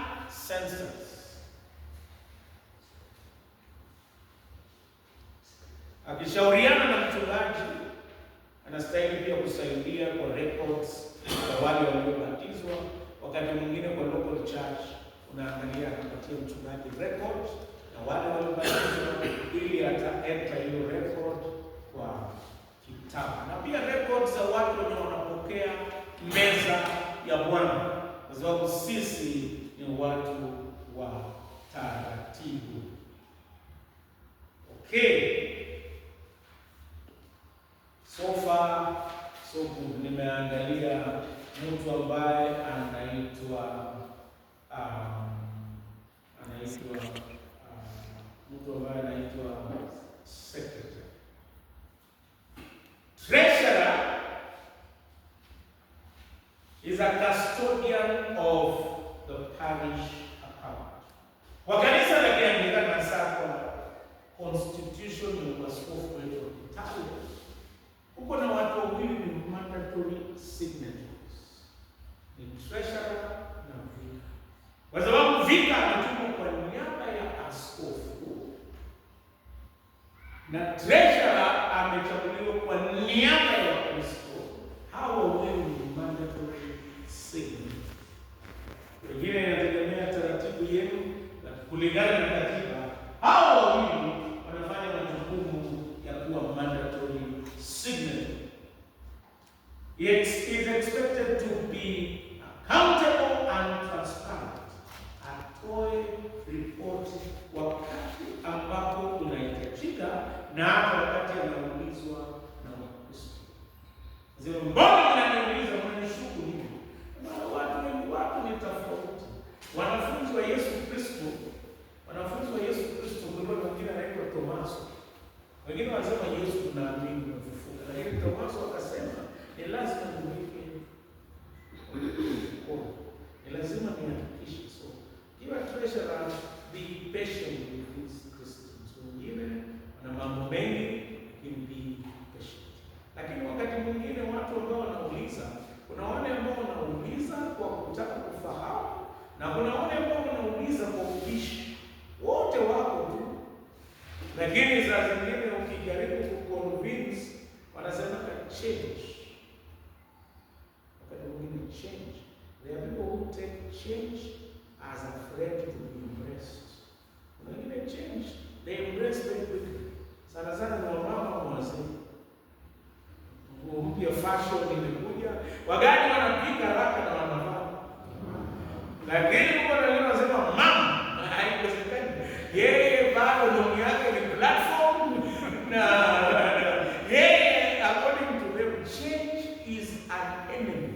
census. Akishauriana na mchungaji, anastahili pia kusaidia kwa records kwa wale waliobatizwa. Wakati mwingine kwa local church unaangalia anapatia mchungaji record na wale waliobatizwa, ili ataenta hiyo record kwa kitabu, na pia records za watu wenye wanapokea meza ya Bwana, kwa sababu sisi ni watu wa taratibu. Okay, so far so good. Nimeangalia mtu ambaye anaitwa secretary. Treasurer is a custodian of the parish account. Kwa kanisa la Kianglikana sasa, constitution ya askofu wetu wa Italia, uko na watu wawili ni mandatory signatories, ni treasurer na vicar. Kwa sababu vicar anatumwa kwa niaba ya askofu na treasurer amechaguliwa kwa niaba ya Kristo. Hawa wawili ni mandatory signatories. Wengine inategemea taratibu yenu na kulingana na katiba. Hawa wawili wanafanya majukumu ya kuwa mandatory signatory. It is expected to be accountable and transparent. Atoe ripoti wakati ambapo unahitajika na hata wakati anaulizwa na Wakristo. Zile mbona ananiuliza mnanishuku nini? Watu ni tofauti. Wanafunzi wa Yesu Kristo, kulikuwa wengine anaitwa Tomaso. Wengine wanasema Yesu tunaamini amefufuka, lakini Tomaso akasema ni lazima niweke mkono. Ni lazima nihakikishe. So, kiwa treasurer, be patient with these Christians. Wengine wana mambo mengi, lakini be patient. Lakini wakati mwingine watu ambao wanauliza, kuna wale ambao wanauliza kwa kutaka kufahamu na kuna wale ambao wanauliza kwa ubishi. Wote wako tu. Lakini saa zingine ukijaribu kuconvince, wanasema change. Wakati mwingine change. There are people who take change as a threat to be embraced. Wengine change, they embrace very quickly. Sana ni wamama wanasema nguo mpya, fashion imekuja, wagani wanapika haraka na wanavaa. Lakini kwa wale wanasema mama haiwezekani. Yeye bado ndoto yake ni platform na yeye according to them change is an enemy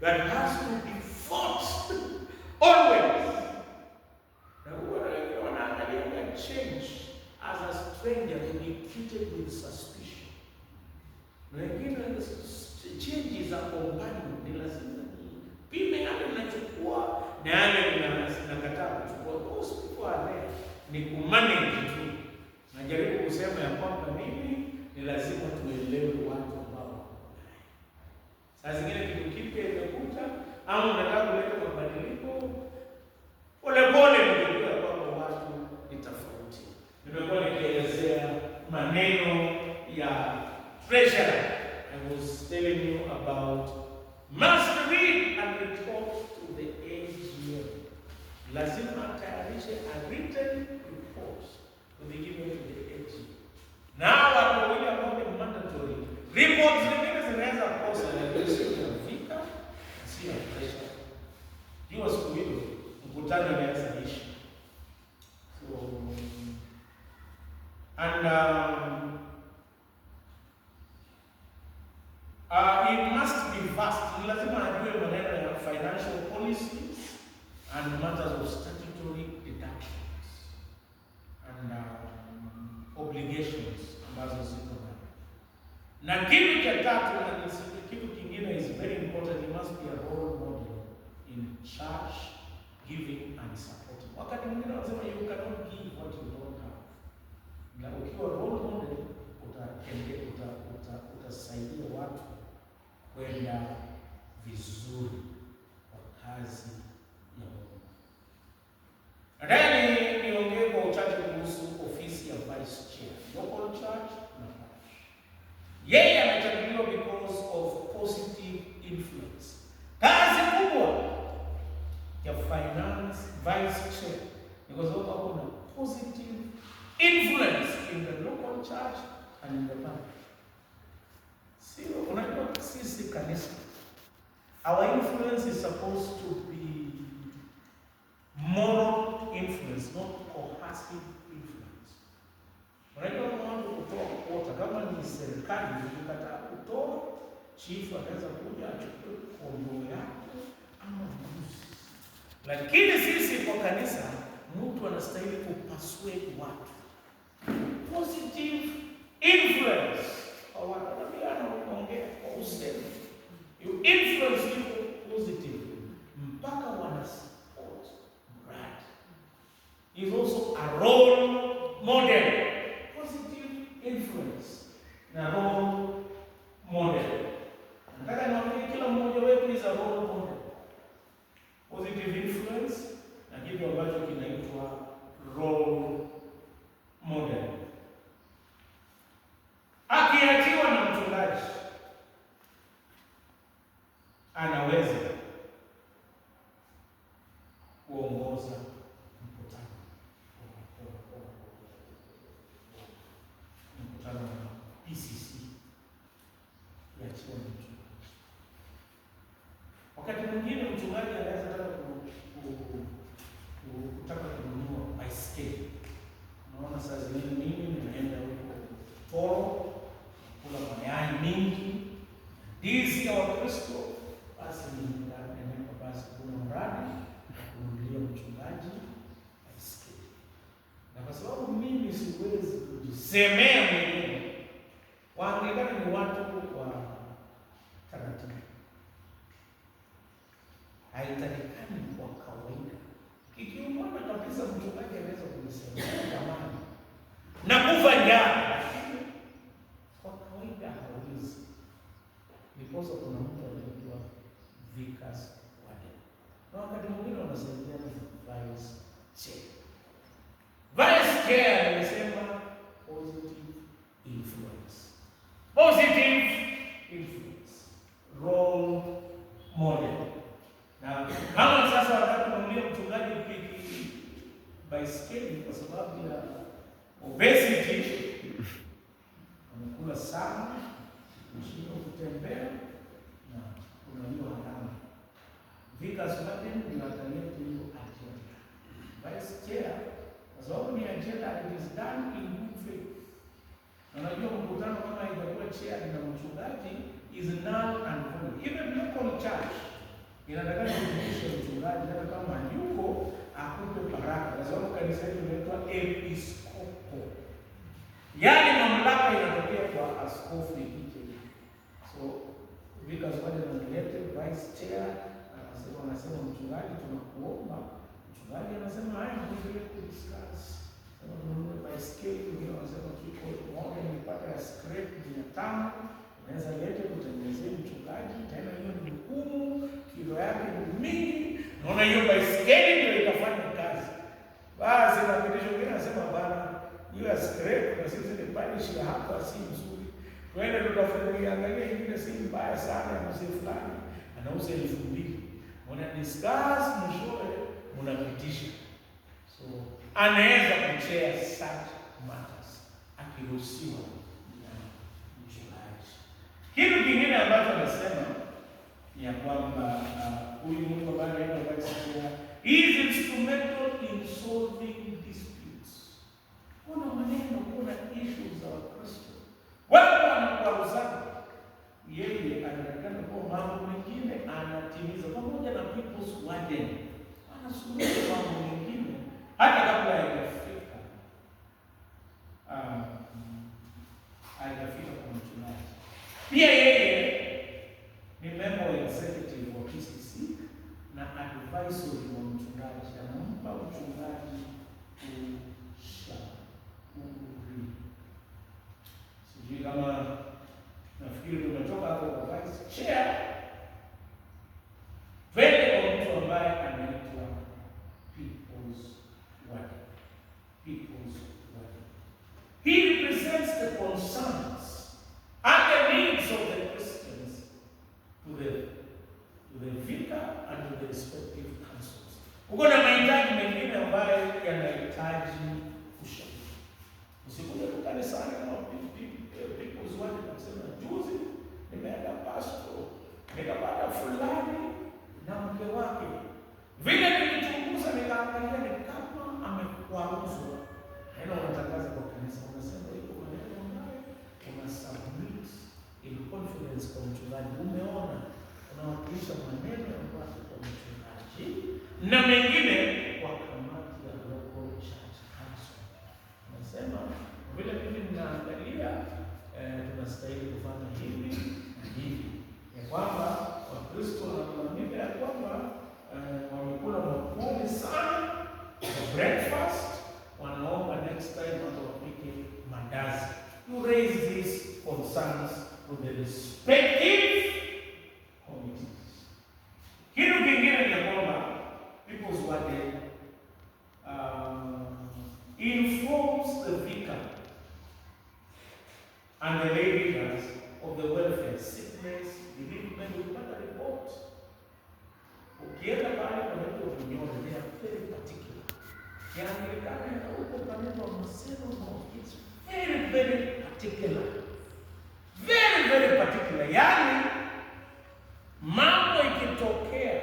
that has to be fought always. Na wale wanaangalia change as a stranger to be treated with suspicion. Na wengine change za companion ni lazima pime yale nachukua na yale nakataa kuchukua. Those people are there ni kumanage tu. Najaribu kusema ya kwamba mimi ni lazima tuelewe watu ambao. Saa zingine au unataka kuleta mabadiliko polepole, mjue kwamba watu ni tofauti. Nimekuwa nikielezea maneno ya treasurer. I was telling you about must read and report to the AGM. Lazima tayarishe a written report to be given to the AGM. Now watu wawili ambao ni mandatory reports zingine zinaweza kosa na sio kufika, sio pressure. Jua siku hiyo mkutano unaweza ishi. So and it must be vast. Lazima ajue maneno ya financial policies and matters of statutory deductions and obligations ambazo ziko na kitu cha tatu, na kitu kingine is very important. It must be a role model in church giving and supporting. Wakati mwingine wanasema you cannot give what you don't have. Na ukiwa role model utasaidia watu kwenda vizuri kwa kazi ya Mungu. Nadhani niongee kwa uchache kuhusu ofisi ya vice chair, local church na parish. Yeye amechaguliwa because of positive influence. Kazi kubwa ya finance vice chair ni kwa sababu kuna positive influence in the local church and in the parish. Sio unajua sisi kanisa, our influence is supposed to be moral influence, not coercive influence. Unajua mwanzo kutoa quota, kama ni serikali ikikataa kutoa, chief anaweza kuja achukue kombo yake ama mbuzi. Lakini sisi kwa kanisa, mtu anastahili kupasue watu. Positive influence. Au wanaambia anaongea kwa usemi. You influence people positively mpaka wana support brand. Is also a role model. Positive influence na role model. Nataka niwaambie kila mmoja wetu is a role model. Positive influence na kitu ambacho kinaitwa role model. Akiachiwa na mchungaji anaweza kuongoza mkutano wa PCC yachiwa na mchungaji. Wakati mwingine mchungaji anaweza kutaka kununua baiskeli. Unaona saa zingine mimi ninaenda huko Toro kula mayai mingi ndizi ya Wakristo, basi ninaenda basi kuna mradi kununulia mchungaji baiskeli. Na kwa sababu mimi siwezi kujisemea mwenyewe, waanglikana ni watu wa taratibu. Haitakikani kwa kawaida. Kikiumana kabisa mchungaji anaweza kujisemea jamani na kufa njaa. Kwa kawaida hawezi. Because kuna mtu anaitwa Vikas Wade. Na wakati mwingine wanasaidia vice chair. Vice chair anasema positive influence. Positive influence. Role model. Na kama sasa wakati mwingine mchungaji piki baiskeli kwa sababu ya obesity, amekula sana, mshindo kutembea na kuna hiyo alama. Vikas Wade ndio ataleta hiyo agenda. Vice chair kwa sababu ni agenda, it is done in good faith. Unajua mkutano kama haijakuwa chair na mchungaji is null and void. Even local church inatakana kujulisha mchungaji hata kama yuko akupe baraka. Kwa sababu kanisa hili linaitwa episkopo. Yaani mamlaka inatokea kwa askofu ikije. So Vikas Wade analete vice chair, anasema mchungaji tunakuomba. Mchungaji anasema haya tuendelee kudiscuss. Kama tununue baiskeli, wengine wanasema kiko moja nipata ya scrap 500. Unaweza lete kutengenezea mchungaji, tena hiyo ni hukumu, kilo yake ni Twende tutafute angalia ingine si mbaya sana ya mzee fulani anauza 2,000. Mwana discuss mwishowe mnapitisha. So anaweza kuchea such matters akiruhusiwa na mchungaji. Kitu kingine ambacho anasema ni ya kwamba huyu mtu ambaye anaitwa Bwana is instrumental in solving disputes. Kuna maneno, kuna issues za Wakristo watu wanakwaruzana, yeye anatakana kwa mambo mengine anatimiza pamoja na people's warden, anasuluhisha mambo mengine hata kabla haijafika kwa mchungaji. Pia yeye ni member wa executive wa PCC na advisory wa mchungaji, anampa mchungaji ushauri. Sijui kama nafikiri tumetoka hapo kwa vice chair, twende kwa mtu ambaye anaitwa people's warden. People's warden. He represents the concerns and the needs of the Christians to the vicar and to the respective councils. Uko na mahitaji mengine ambayo yanahitaji ushauri. Usikuje kanisani na people's warden kusema juzi nimeenda pastor nikapata fulani na mke wake. Vile nilichunguza nikaangalia ni kama amekwaruzwa. Haina unatangaza kwa kanisa unasema iko maneno ambayo una submit in confidence kwa mchungaji. Umeona unawakilisha maneno ambayo kwa mchungaji na mengine kwa kamati ya local church council. Unasema vile mimi ninaangalia tunastahili kufanya hivi na hivi. Ya kwamba Wakristo wanaamini ya kwamba wamekula makuli sana kwa breakfast, wanaomba next time watu wapike mandazi. You raise these concerns to the respective committees. Kitu kingine ni kwamba people's warden informs the vicar and the lay leaders of the welfare, sickness, bereavement, ukipata report. Ukienda pale kwa watu wa vinyoro, they are very particular. Yaanglikana ya huko panendo wa mseno no, it's very, very particular. Very, very particular. Yani, mambo ikitokea,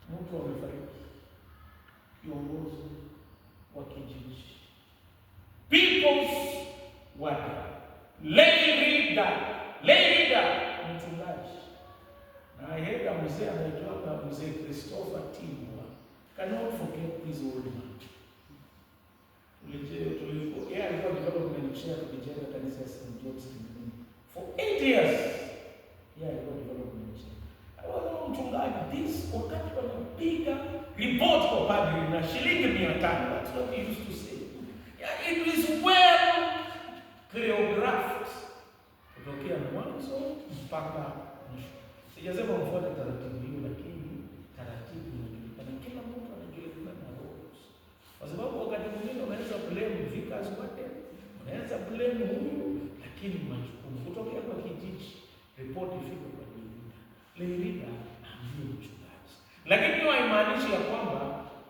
mtu amefariki, kiongozi wa kijiji, people's warden, lay leader, mchungaji. Na heka mzee anaitwa mzee Christopher Timwa. Cannot forget this old man. Yeye alikuwa development chair kujenga kanisa ya St. George's Kingdom. For 8 years, yeye alikuwa development chair. Alikuwa mchungaji. This wakati wanapiga report kwa padri na shilingi 500. That's what he used to say. Yeah, it is well choreographed. Kutokea mwanzo mpaka mwisho. Sijasema mfuate taratibu hiyo, lakini taratibu inajulikana. Kila mtu anajulikana na roles. Kwa sababu wakati mwingine unaweza blame vicars wote, unaweza blame huyu, lakini majukumu kutokea kwa kijiji, report ifike kwa lay leader ambaye mchungaji. Lakini hiyo haimaanishi ya kwamba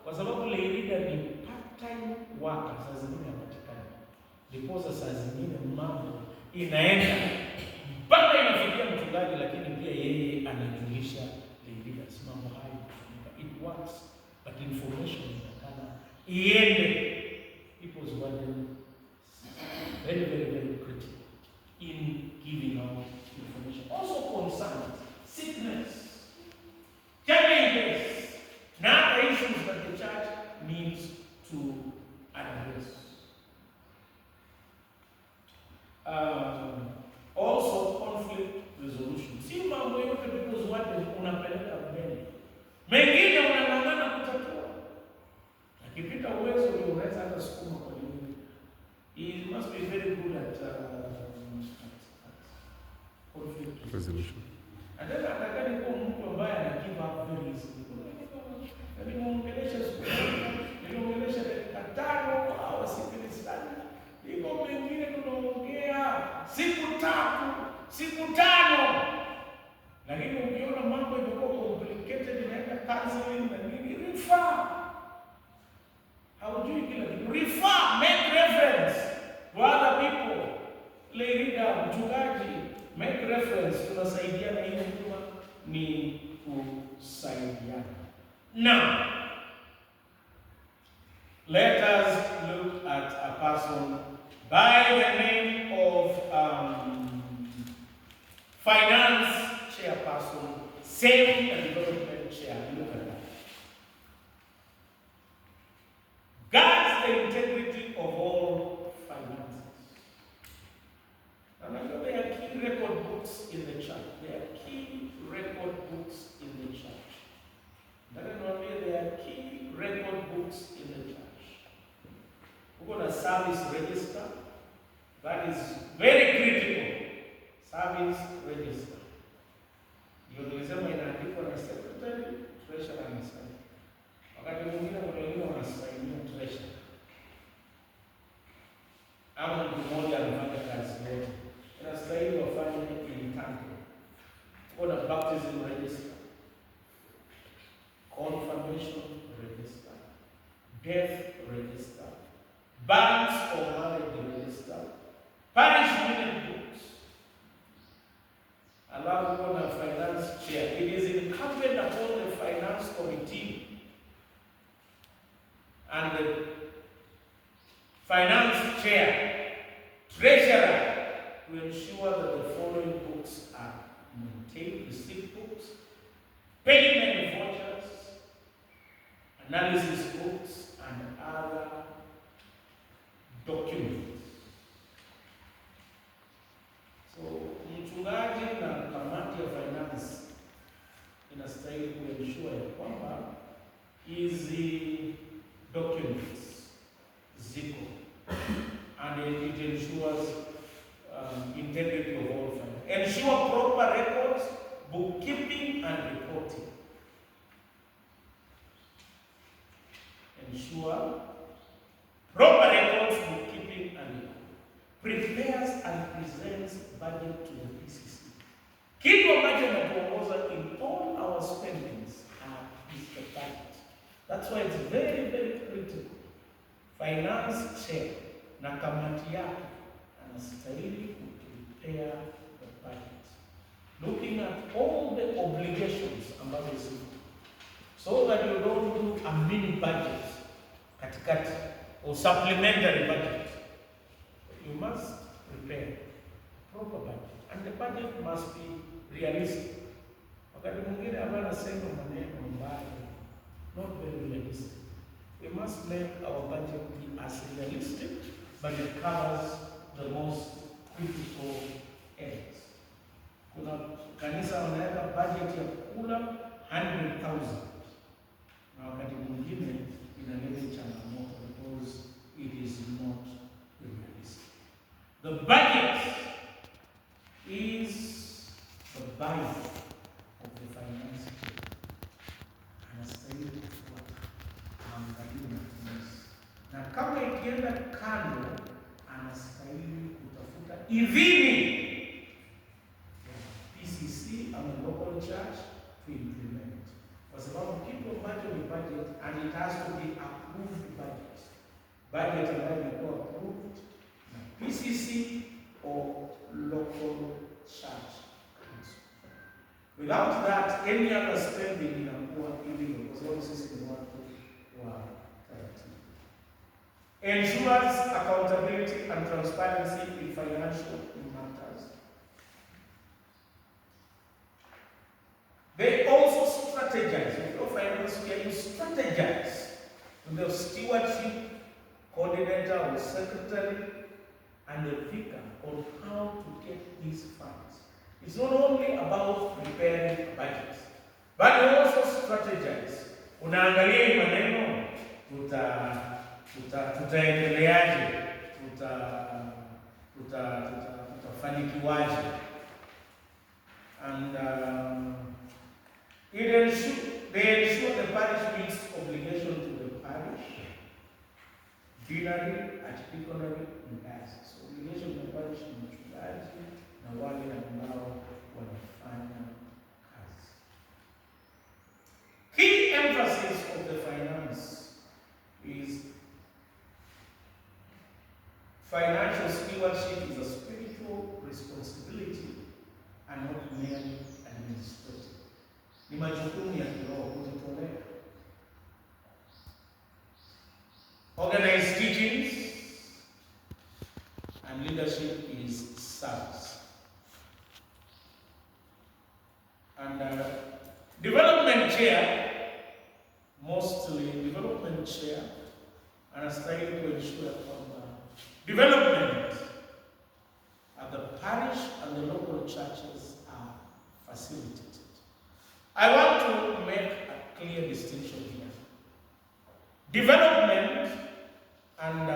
kwa sababu lay leader ni part-time worker, saa zingine hapatikani. Ndiposa saa zingine mambo inaenda mpaka inafikia mchungaji, lakini pia yeye anajulisha lay leaders mambo hayo. It works, but information inakana iende. People's warden very, very, very critical in giving out information. Also concerns sickness, challenges, and other issues that the church needs to address. Also conflict resolution. Si mambo yote people's warden unapeleka mbele. Mengine unang'ang'ana kutatua. Akipita uwezo unaweza hata sukuma kwa nini. He must be very good at conflict resolution. Anataka atakani kuwa mtu ambaye ana give up very easily. Nimeongelesha dakika 5 au 6 sana. Iko mengine tunaongea siku 5. Lakini ukiona mambo imekuwa complicated, inaenda counseling na nini, refer. Haujui kila kitu, refer, make reference to other people. Leader, mchungaji, make reference. Tunasaidiana, hiyo ni kusaidiana. Now, let us look at a person by the name of finance chairperson, saving and development chair. Look at that. Guards the integrity of all finances. And I know there are key record books in the church. There are key record books in the church. That is not there are key record books in the church. We're going to service register. That is very critical. Service register. Ndio nilisema inaandikwa na secretary, treasurer na sign. Wakati mwingine wengine wanasainia treasurer. Ama mtu mmoja anafanya kazi yote. Inastahili wafanye in tandem. Kuna baptism register, confirmation register, death register, banks or marriage register, parish minute books. Allow kuna finance chair. It is incumbent upon the finance committee and the finance chair, treasurer, to ensure that the following books are maintained: receipt books, payment vouchers, analysis books, and other documents. So, mchungaji na kamati ya finance inastahili kuensure ya kwamba hizi documents ziko, and it ensures integrity of all finance. Ensure proper records, bookkeeping and reporting. Ensure proper records, bookkeeping and reporting. Prepares and presents budget to the PCC. Kitu ambacho kinatuongoza in all our spendings is the budget. That's why it's very, very critical. Finance chair na kamati yake anastahili prepare the budget, looking at all the obligations ambazo ziko, so that you don't do a mini budget katikati or supplementary budget. You must prepare a proper budget, and the budget must be realistic. Wakati mwingine hapana sema maneno mbaya, not very realistic. We must make our budget be as realistic, but it covers the most critical areas. Kuna kanisa wanaweka budget ya kula 100,000, na wakati mwingine inaleta changamoto because it is not realistic. The budget is the Bible of the finance. Anastahili kufuata maangalio na finance, na kama ikienda kando, anastahili kutafuta idhini ya PCC ama local church to implement, kwa sababu kitu ambacho ni budget and it has to be approved budget ambayo imekuwa approved na PCC or local church. Without that, any other spending inakuwa illegal, kwa sababu sisi ni watu wa taratibu. Ensures accountability and transparency in financial matters. They also strategize. With your finance care, you strategize with the stewardship coordinator or secretary and the vicar on how to get these funds. It's not only about preparing a budget, but you also strategize. Unaangalia maneno, tutaendeleaje, tutafanikiwaje, and they ensure the parish meets obligation to the parish, deanery, archdeaconry, and diocese. So obligation to the parish ni mchungaji na wale ambao stewardship is a spiritual responsibility and not merely administrative. Ni majukumu ya kiroho kujitolea. Organized teachings and leadership is service. And development chair, mostly development chair, anastahili to ensure development at the parish and the local churches are facilitated. I want to make a clear distinction here. Development and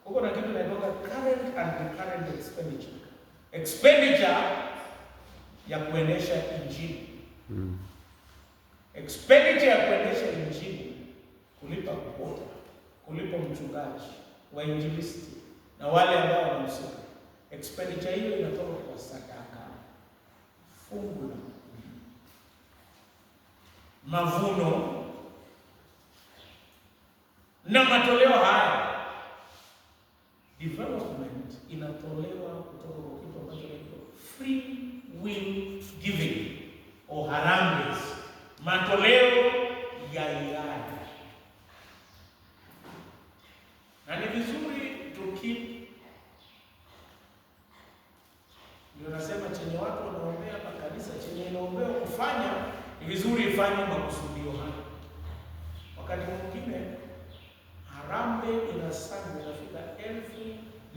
kuko na kitu inaitwa current and recurrent expenditure. Expenditure ya kuendesha injili. Expenditure ya kuendesha injili, kulipa kota, kulipa mchungaji, wainjilisti na wale ambao wanahusika. Expenditure hiyo inatoka kwa sadaka, fungu la mavuno na matoleo haya. Development inatolewa kutoka kwa kitu ambacho kinaitwa free will giving or harambee, matoleo ya hiari. Na ni vizuri to keep, ndio nasema chenye watu wanaombea makanisa, chenye inaombewa kufanya ni vizuri ifanye makusudio haya. Wakati mwingine harambee inafika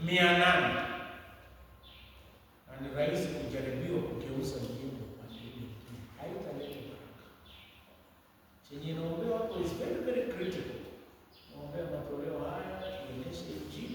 800,000